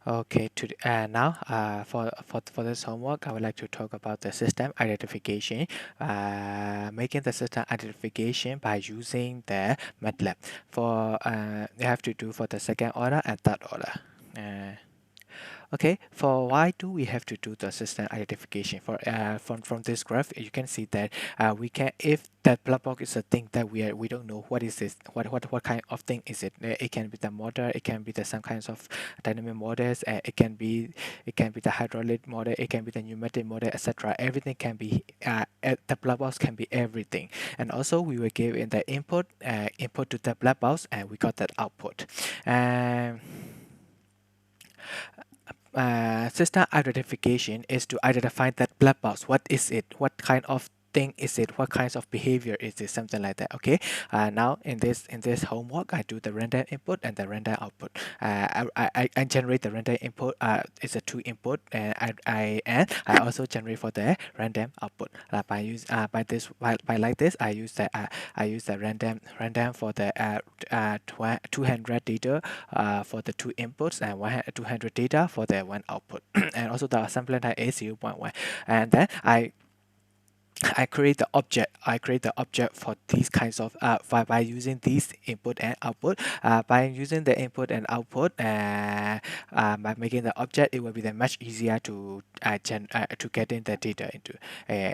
Okay, now for this homework, I would like to talk about the system identification, making the system identification by using the Matlab. You have to do for the second order and third order. Uh, Okay, for why do we have to do the system identification? From this graph, you can see that we can, if that black box is a thing that we don't know what is this, what kind of thing is it. It can be the motor, it can be the some kinds of dynamic motors, it can be the hydraulic motor, it can be the pneumatic motor, etc. Everything can be the black box can be everything. And also we will give in the input to the black box, and we got that output. And system identification is to identify that black box. What is it? What kind of thing is it? What kinds of behavior is it? Something like that. Okay. Now in this homework, I do the random input and the random output. I generate the random input. It's a two input, and I also generate for the random output. By like this, I use the random for the 200 data for the two inputs, and 200 data for the one output. And also the assembly type is 0.1. And then I create the object. I create the object for these kinds of by using these input and output. By using the input and output, by making the object, it will be then much easier to get in the data into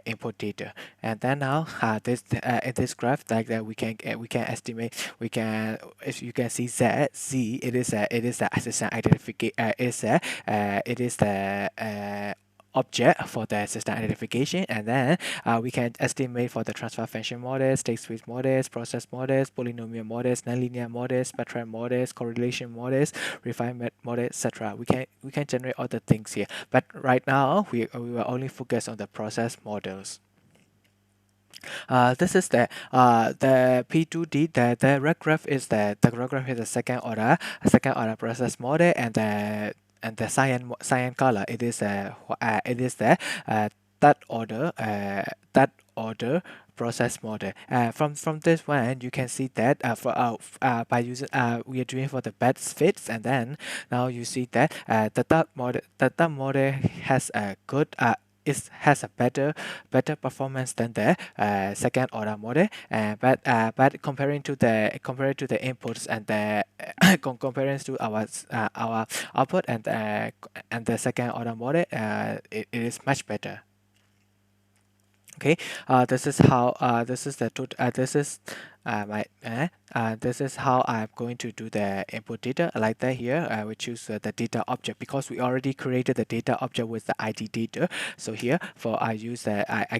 input data. And then now this in this graph, like that, we can estimate. We can, if you can see Z, it is the assistant identification. It is the object for the system identification. And then we can estimate for the transfer function models, state space models, process models, polynomial models, nonlinear models, spectral models, correlation models, refinement models, etc. We can generate all the things here, but right now we will only focus on the process models. This is the P2D. The red graph is the red graph is the second order process model, and the cyan color, it is the third order third order process model. From this one, you can see that by using we are doing for the best fits, and then now you see that the third model has a good has a better performance than the second order model. But comparing to the inputs and the comparing to our output and the second order model, it is much better. Okay, this is the this is how I'm going to do the input data. Like that here, I will choose the data object, because we already created the data object with the ID data. So here, I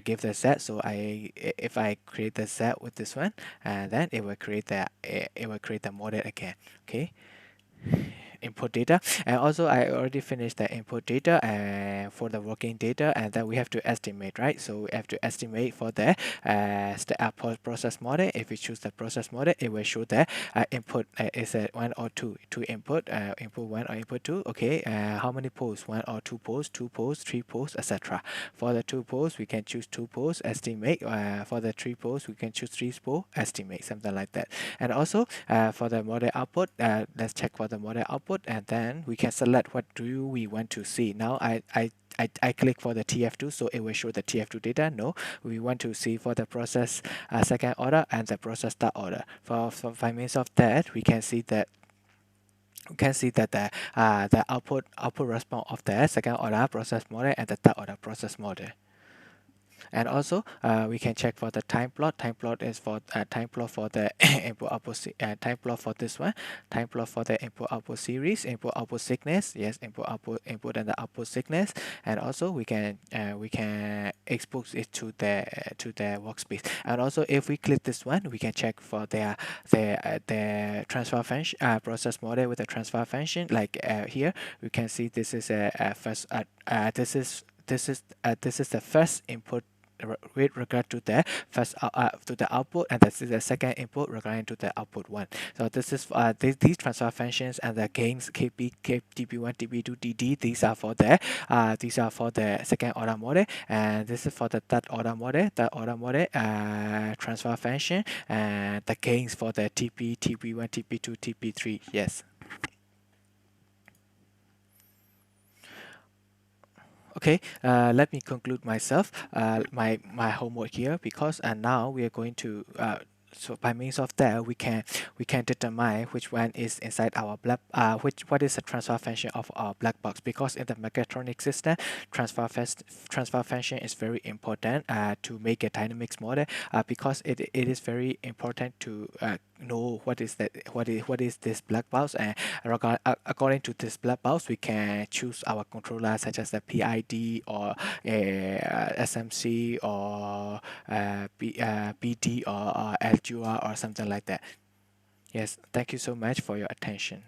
give the set. So if I create the set with this one, and then it will create the model again. Okay, input data. And also I already finished the input data and for the working data, and then we have to estimate, right? So we have to estimate for the process model. If we choose the process model, it will show the input is a one or two input, input one or input two. Okay, how many poles? One or two poles, three poles, etc. For the two poles, we can choose two poles, estimate. For the three poles, we can choose three poles, estimate, something like that. And also for the model output, let's check for the model output, and then we can select what do we want to see. Now I click for the TF2, so it will show the TF2 data. No, we want to see for the process second order and the process third order. By means of that, we can see that the output response of the second order process model and the third order process model. And also we can check for the time plot. Time plot is for time plot for the input output time plot for this one, time plot for the input output series, input output sickness. Yes, input and the output sickness. And also we can expose it to the workspace. And also if we click this one, we can check for the transfer function process model with the transfer function. Like here we can see this is a first this is the first input with regard to the first to the output, and this is the second input regarding to the output one. So this is these transfer functions and the gains kp dp1 dp2 dd. These are for the second order model, and this is for the third order model. Transfer function and the gains for the tp1 tp2 tp3. Yes. Okay, let me conclude myself, my homework here, because now we are going to so by means of that we can determine which one is inside our black what is the transfer function of our black box, because in the mechatronic system transfer function is very important to make a dynamics model, because it is very important to know what is this black box, and according to this black box we can choose our controller such as the PID or SMC or BD or LGR or something like that. Yes, thank you so much for your attention.